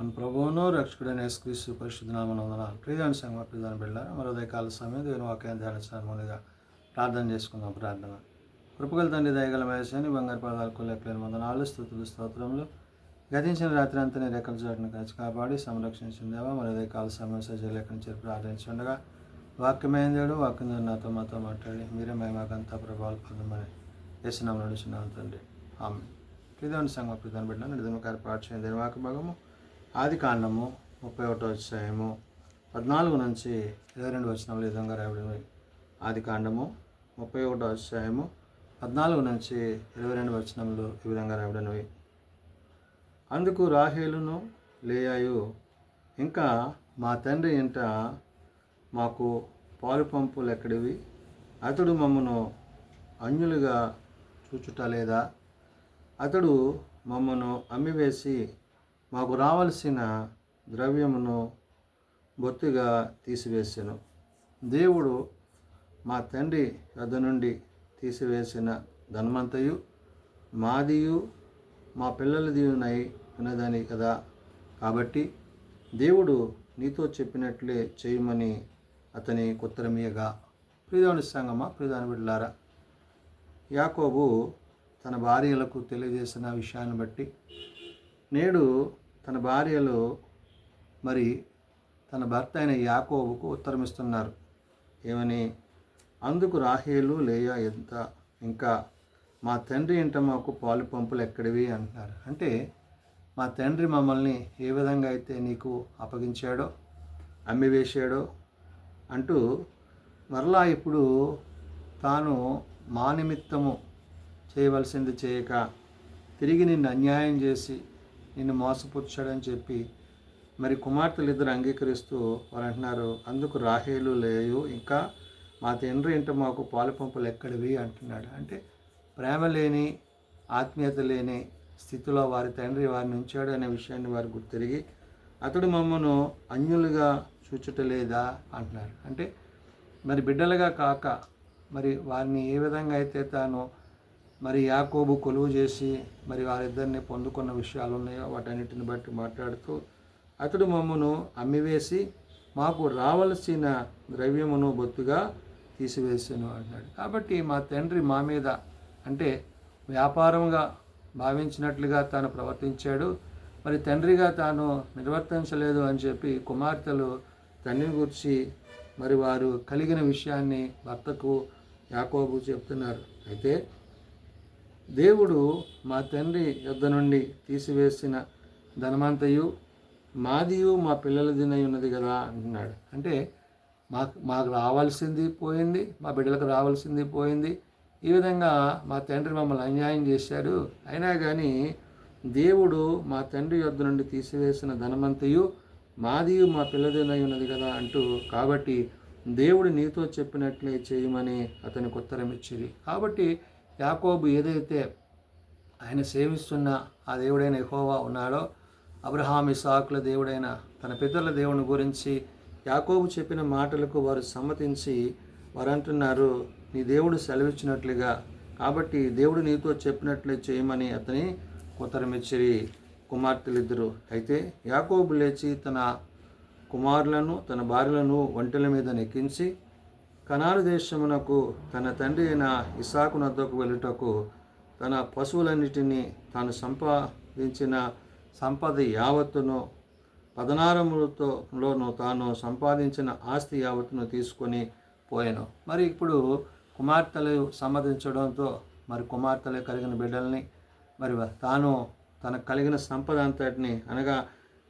మన ప్రభువును రక్షకుడైన యేసుక్రీస్తు పరిశుద్ధ నామమున ప్రియమైన సంగమ ప్రధాన బిడ్డ మరో కాల సమయం దేవుని వాక్యాన్ని ధ్యానించడానికి ప్రార్థన చేసుకుందాం. ప్రార్థన. కృపగల తండ్రి, దయగల మహేశాన్ని బంగారు పాదాలకు లెక్కలేని వందనాలు, స్తుతులు, స్తోత్రములు. గతించిన రాత్రి అంతా నీ రెక్కల చాటును కాచి కాపాడి సంరక్షించిందేవా మరో కాల సమయం సజీలేఖని చేరి ప్రార్థించుండగా వాక్యమైన దేవుడు వాక్యం నాతో మాతో మాట్లాడి మీరే మాకంతా ప్రభావాలు పొందమని యేసునామమున నడుచున్నాను తండ్రి. ఆమె. ప్రియమైన సంగమ ప్రధాన బిడ్డ నిజమకారి పాఠ చేయండి. దేని వాక్య భాగము ఆదికాండము 31వ అధ్యాయము 14 నుంచి 22 వచనములు ఈ విధంగా రాయబడినవి. ఆదికాండము 31వ అధ్యాయము 14 నుంచి 22 వచనములు ఈ విధంగా రాయబడినవి. అందుకు రాహేలును లేయాయు, ఇంకా మా తండ్రి ఇంట మాకు పాలు పంపులు ఎక్కడివి? అతడు మమ్మను అన్యులుగా చూచుట లేదా? అతడు మమ్మను అమ్మివేసి మాకు రావలసిన ద్రవ్యమును బొత్తిగా తీసివేసెను. దేవుడు మా తండ్రి వద్ద నుండి తీసివేసిన ధనమంతయు మాదియు మా పిల్లలదియునై ఉన్నదని కదా. కాబట్టి దేవుడు నీతో చెప్పినట్లే చేయమని అతని ఉత్తరమీయగా. ప్రియదేవుని సంగమా, ప్రియదేవుని బిడ్డలారా, యాకోబు తన భార్యలకు తెలియజేసిన విషయాన్ని బట్టి నేడు తన భార్యలు మరి తన భర్త అయిన యాకోబుకు ఉత్తరమిస్తున్నారు. ఏమని? అందుకు రాహేలు లేయా ఎంత ఇంకా మా తండ్రి ఇంట మాకు పాలు పంపులు ఎక్కడివి అంటున్నారు. అంటే మా తండ్రి మమ్మల్ని ఏ విధంగా అయితే నీకు అప్పగించాడో, అమ్మివేశాడో అంటూ మరలా ఇప్పుడు తాను మా నిమిత్తము చేయవలసింది చేయక తిరిగి నిన్ను అన్యాయం చేసి నిన్ను మోసపుచ్చాడని చెప్పి మరి కుమార్తెలు ఇద్దరు అంగీకరిస్తూ వారు అంటున్నారు, అందుకు రాహేలు లేయు ఇంకా మా తండ్రి ఇంట మాకు పాలు పంపులు ఎక్కడివి అంటున్నాడు. అంటే ప్రేమ లేని, ఆత్మీయత లేని స్థితిలో వారి తండ్రి వారిని ఉంచాడు అనే విషయాన్ని వారు గుర్తిరిగి అతడు మమ్మను అన్యులుగా చూచుటలేదా అంటున్నారు. అంటే మరి బిడ్డలుగా కాక మరి వారిని ఏ విధంగా అయితే తాను మరి యాకోబు కొలువు చేసి మరి వారిద్దరిని పొందుకున్న విషయాలు ఉన్నాయో వాటన్నిటిని బట్టి మాట్లాడుతూ అతడు మమ్మను అమ్మివేసి మాకు రావలసిన ద్రవ్యమును బొత్తుగా తీసివేసాను అంటున్నాడు. కాబట్టి మా తండ్రి మా మీద అంటే వ్యాపారంగా భావించినట్లుగా తాను ప్రవర్తించాడు. మరి తండ్రిగా తాను నిర్వర్తించలేదు అని చెప్పి కుమార్తెలు తండ్రిని గురించి మరి వారు కలిగిన విషయాన్ని భర్తకు యాకోబు చెప్తున్నారు. అయితే దేవుడు మా తండ్రి యొద్ద నుండి తీసివేసిన ధనమంతయు మాదియు మా పిల్లలదినై ఉన్నది కదా అంటున్నాడు. అంటే మాకు రావాల్సింది పోయింది, మా బిడ్డలకు రావాల్సింది పోయింది. ఈ విధంగా మా తండ్రి మమ్మల్ని అన్యాయం చేశాడు. అయినా కానీ దేవుడు మా తండ్రి యొద్ద నుండి తీసివేసిన ధనమంతయు మాదియు మా పిల్లదినై ఉన్నది కదా అంటూ, కాబట్టి దేవుడు నీతో చెప్పినట్లే చేయమని అతనికి ఉత్తరం ఇచ్చింది. కాబట్టి యాకోబు ఏదైతే ఆయన సేవిస్తున్న ఆ దేవుడైన యెహోవా ఉన్నాడో, అబ్రహాం ఇస్సాకుల దేవుడైన తన పితరుల దేవుని గురించి యాకోబు చెప్పిన మాటలకు వారు సమ్మతించి వారు అంటున్నారు, నీ దేవుడు సెలవిచ్చినట్లుగా, కాబట్టి దేవుడు నీతో చెప్పినట్లే చేయమని అతని ఉత్తరమిచ్చిరి కుమార్తెలిద్దరు. అయితే యాకోబు లేచి తన కుమారులను తన భార్యలను ఒంటెల మీద నెక్కించి కనాను దేశమునకు తన తండ్రి అయిన ఇస్సాకు వద్దకు వెళ్ళుటకు తన పశువులన్నిటినీ తాను సంపాదించిన సంపద యావత్తును 16లోను తాను సంపాదించిన ఆస్తి యావత్తును తీసుకొని పోయాను. మరి ఇప్పుడు కుమార్తెలు సమ్మతించడంతో మరి కుమార్తెలు కలిగిన బిడ్డల్ని మరి తాను తనకు కలిగిన సంపద అంతటిని అనగా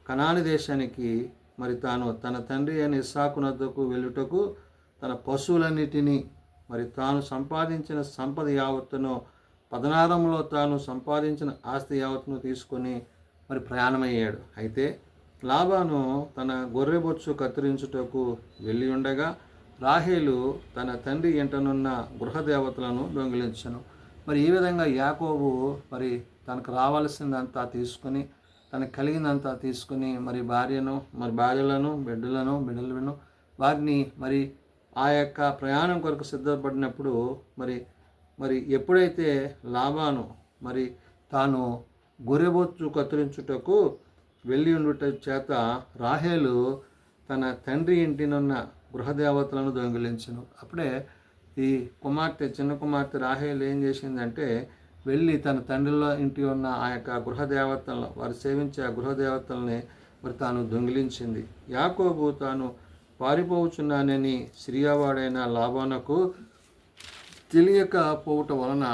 కనాను దేశానికి మరి తాను తన తండ్రి అయిన ఇస్సాకు వద్దకు వెళ్ళుటకు తన పశువులన్నిటినీ మరి తాను సంపాదించిన సంపద యావత్తును 16లో తాను సంపాదించిన ఆస్తి యావత్తును తీసుకొని మరి ప్రయాణమయ్యాడు. అయితే లాబాను తన గొర్రెబొచ్చు కత్తిరించుటకు వెళ్ళి ఉండగా రాహేలు తన తండ్రి ఇంటనున్న గృహదేవతలను దొంగిలించెను. మరి ఈ విధంగా యాకోబు మరి తనకు రావాల్సిందంతా తీసుకుని తనకు కలిగిందంతా తీసుకుని మరి భార్యలను బిడ్డలను వారిని మరి ఆ యొక్క ప్రయాణం కొరకు సిద్ధపడినప్పుడు మరి ఎప్పుడైతే లాబాను మరి తాను గొర్రెబొచ్చు కత్తిరించుటకు వెళ్ళి ఉండుట చేత రాహేలు తన తండ్రి ఇంటినున్న గృహదేవతలను దొంగిలించును. అప్పుడే ఈ చిన్న కుమార్తె రాహేలు ఏం చేసిందంటే వెళ్ళి తన తండ్రిలో ఇంటి ఉన్న ఆ యొక్క గృహదేవతలను, వారు సేవించే ఆ గృహదేవతల్ని మరి తాను దొంగిలించింది. యాకోబు తాను పారిపోవచ్చున్నానని సిరియావాడైన లాబానుకు తెలియక పోవుట వలన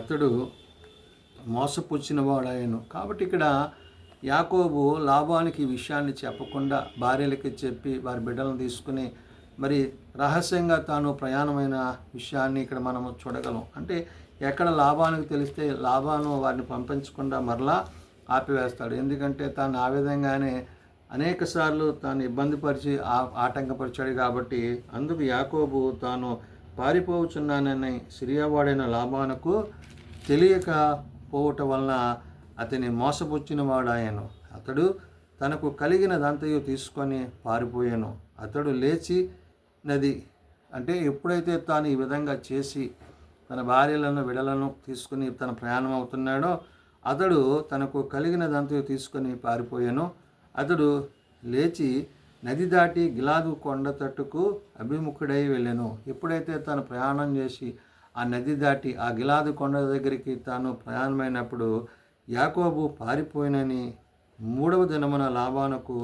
అతడు మోసపుచ్చిన వాడాయను. కాబట్టి ఇక్కడ యాకోబు లాబానికి ఈ విషయాన్ని చెప్పకుండా భార్యలకి చెప్పి వారి బిడ్డలను తీసుకుని మరి రహస్యంగా తాను ప్రయాణమైన విషయాన్ని ఇక్కడ మనము చూడగలం. అంటే ఎక్కడ లాబానికి తెలిస్తే లాబాను వారిని పంపించకుండా మరలా ఆపివేస్తాడు. ఎందుకంటే తాను ఆ విధంగానే అనేక సార్లు తాను ఇబ్బందిపరిచి ఆటంకపరిచాడు కాబట్టి అందుకు యాకోబు తాను పారిపోవచ్చున్నానని సిరియావాడైన లాబానుకు తెలియక పోవుట వలన అతని మోసపుచ్చిన వాడాయను. అతడు తనకు కలిగినదంతయు తీసుకొని పారిపోయాను. అతడు లేచి నది అంటే ఎప్పుడైతే తాను ఈ విధంగా చేసి తన భార్యలను విడలను తీసుకుని తన ప్రయాణం అవుతున్నాడో అతడు తనకు కలిగినదంతయు తీసుకొని పారిపోయాను. అతడు లేచి నది దాటి గిలాదు కొండ తట్టుకు అభిముఖుడై వెళ్ళెను. ఎప్పుడైతే తాను ప్రయాణం చేసి ఆ నది దాటి ఆ గిలాదు కొండ దగ్గరికి తాను ప్రయాణమైనప్పుడు యాకోబు పారిపోయినని 3వ దినమున లాబానుకు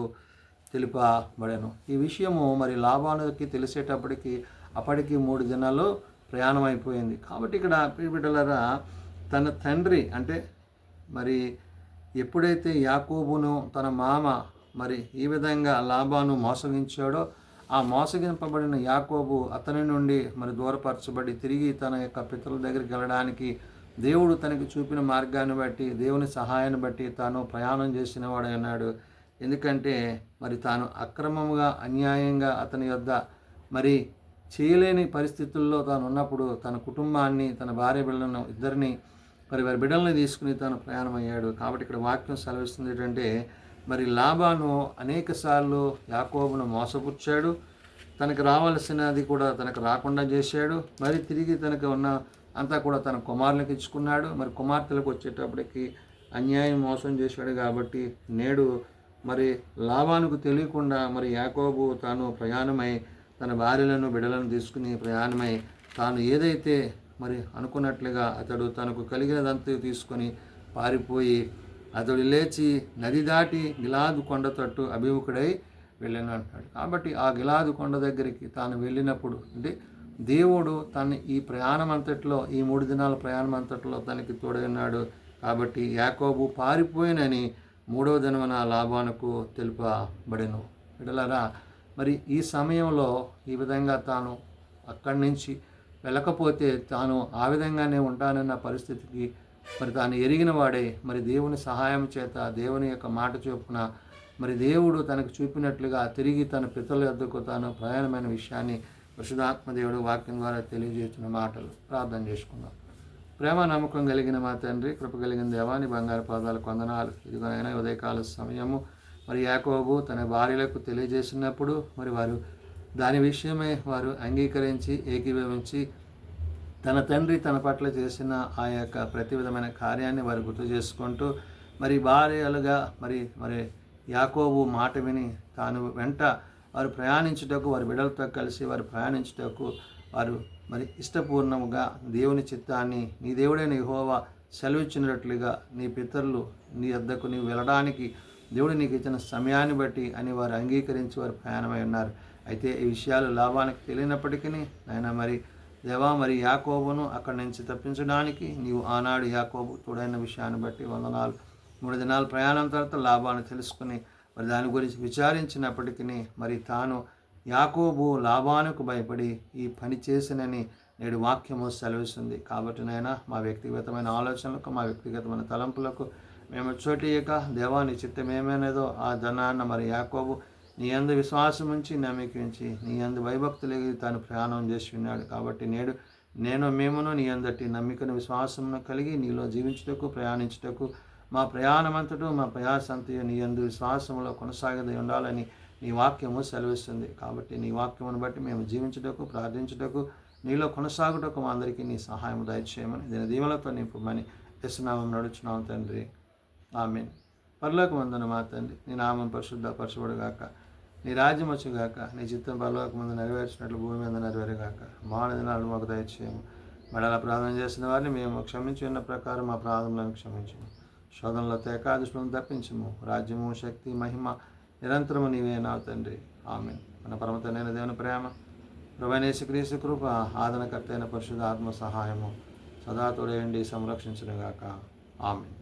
తెలుపబడెను. ఈ విషయము మరి లాబానుకి తెలిసేటప్పటికి అప్పటికి 3 దినాలు ప్రయాణం అయిపోయింది. కాబట్టి ఇక్కడ బిడ్డలారా తన తండ్రి అంటే మరి ఎప్పుడైతే యాకోబును తన మామ మరి ఈ విధంగా లాబాను మోసగించాడో ఆ మోసగింపబడిన యాకోబు అతని నుండి మరి దూరపరచబడి తిరిగి తన యొక్క పితరుల దగ్గరికి వెళ్ళడానికి దేవుడు తనకి చూపిన మార్గాన్ని బట్టి దేవుని సహాయాన్ని బట్టి తాను ప్రయాణం చేసిన వాడై ఉన్నాడు. ఎందుకంటే మరి తాను అక్రమంగా అన్యాయంగా అతని యొద్ద మరి చేయలేని పరిస్థితుల్లో తాను ఉన్నప్పుడు తన కుటుంబాన్ని తన భార్య బిడ్డలను ఇద్దరిని మరి వారి బిడ్డల్ని తీసుకుని తాను ప్రయాణం అయ్యాడు. కాబట్టి ఇక్కడ వాక్యం సెలవిస్తుంది ఏంటంటే మరి లాబాను అనేక సార్లు యాకోబును మోసపుచ్చాడు, తనకు రావాల్సినది కూడా తనకు రాకుండా చేశాడు. మరి తిరిగి తనకు ఉన్న అంతా కూడా తన కుమారులకు ఇచ్చుకున్నాడు. మరి కుమార్తెలకు వచ్చేటప్పటికి అన్యాయం మోసం చేశాడు. కాబట్టి నేడు మరి లాబానుకు తెలియకుండా మరి యాకోబు తాను ప్రయాణమై తన భార్యలను బిడ్డలను తీసుకుని ప్రయాణమై తాను ఏదైతే మరి అనుకున్నట్లుగా అతడు తనకు కలిగినదంతా తీసుకొని పారిపోయి అతడు లేచి నది దాటి గిలాదు కొండ తట్టు అభిముఖుడై వెళ్ళాను అంటాడు. కాబట్టి ఆ గిలాదు కొండ దగ్గరికి తాను వెళ్ళినప్పుడు అంటే దేవుడు తన ఈ ప్రయాణం అంతట్లో ఈ 3 దినాల ప్రయాణం అంతట్లో తనకి తోడై ఉన్నాడు. కాబట్టి యాకోబు పారిపోయినని 3వ దినమున లాబానుకు తెలుపబడెను. బిడ్డలారా మరి ఈ సమయంలో ఈ విధంగా తాను అక్కడి నుంచి వెళ్ళకపోతే తాను ఆ విధంగానే ఉంటానన్న పరిస్థితికి మరి తాను ఎరిగిన వాడే మరి దేవుని సహాయం చేత దేవుని యొక్క మాట చొప్పున మరి దేవుడు తనకు చూపినట్లుగా తిరిగి తన పితరుల యొద్దకు తాను ప్రయాణమైన విషయాన్ని పరిశుద్ధాత్మ దేవుడు వాక్యం ద్వారా తెలియజేస్తున్న మాటలు ప్రార్థన చేసుకుందాం. ప్రేమ నమ్మకం కలిగిన మా తండ్రి, కృప కలిగిన దేవాని బంగారు పాదాలకు వందనాలు. ఇదిగోనైనా ఉదయకాల సమయము మరి యాకోబు తన భార్యలకు తెలియజేసినప్పుడు మరి వారు దాని విషయమై వారు అంగీకరించి ఏకీభవించి తన తండ్రి తన పట్ల చేసిన ఆ యొక్క ప్రతి విధమైన కార్యాన్ని వారు గుర్తు చేసుకుంటూ మరి భార్యలుగా మరి మరి యాకోబు మాట విని తాను వెంట వారు ప్రయాణించుటకు వారి బిడ్డలతో కలిసి వారు ప్రయాణించుటకు వారు మరి ఇష్టపూర్ణముగా దేవుని చిత్తాన్ని నీ దేవుడైన యెహోవా సెలవిచ్చినట్లుగా నీ పితరులు నీ వద్దకు నీవు వెళ్ళడానికి దేవుడు నీకు ఇచ్చిన సమయాన్ని బట్టి అని వారు అంగీకరించి వారు ప్రయాణమై ఉన్నారు. అయితే ఈ విషయాలు లాభానికి తెలియనప్పటికీ ఆయన మరి దేవా మరి యాకోబును అక్కడి నుంచి తప్పించడానికి నీవు ఆనాడు యాకోబు తోడైన విషయాన్ని బట్టి వందనాలు. 3 దినాల ప్రయాణం తర్వాత లాభాన్ని తెలుసుకుని మరి దాని గురించి విచారించినప్పటికీ మరి తాను యాకోబు లాభానికి భయపడి ఈ పని చేసినని నేడు వాక్యము సెలవిస్తుంది. కాబట్టి నాయనా మా వ్యక్తిగతమైన ఆలోచనలకు మా వ్యక్తిగతమైన తలంపులకు మేము చోటీయక దేవాని చిత్తం ఏమైనదో ఆ ధనాన్న మరి యాకోబు నీ యందు విశ్వాసం ఉంచి నమ్మకించి నీ యందు భయభక్తులకి తాను ప్రయాణం చేసి ఉన్నాడు. కాబట్టి నేడు మేమును నీ అందటి నమ్మికను విశ్వాసమును కలిగి నీలో జీవించుటకు ప్రయాణించుటకు మా ప్రయాణమంతటూ మా ప్రయాసంతయు నీ యందు విశ్వాసంలో కొనసాగదై ఉండాలని నీ వాక్యము సెలవిస్తుంది. కాబట్టి నీ వాక్యమును బట్టి మేము జీవించుటకు ప్రార్థించుటకు నీలో కొనసాగుటకు మా అందరికీ నీ సహాయం దయచేయమని దీని దీవెనలతో నింపమని యేసునామమున నడుచున్నాము తండ్రి. ఆమేన్. పరలోకమందున మా తండ్రి, నీ నామం పరిశుద్ధపరచబడుగాక, నీ రాజ్యం వచ్చుగాక, నీ చిత్తం పరలోకమందు నెరవేర్చినట్లు భూమి మీద నెరవేరుగాక. మానవ దినాలు మాకు దయచేయము. మళ్ళీ ప్రార్థన చేసిన వారిని మేము క్షమించి ఉన్న ప్రకారం మా ప్రార్థనలను క్షమించము. శోధనలో ఏకాదశులను తప్పించము. రాజ్యము, శక్తి, మహిమ నిరంతరము నీవే నా తండ్రి. ఆమేన్. మన పరమతనైన దేవుని ప్రేమ, ప్రభువైన యేసుక్రీస్తు కృప, ఆదరణకర్త అయిన పరిశుద్ధ ఆత్మ సహాయము సదా తోడేయండి సంరక్షించునుగాక. ఆమేన్.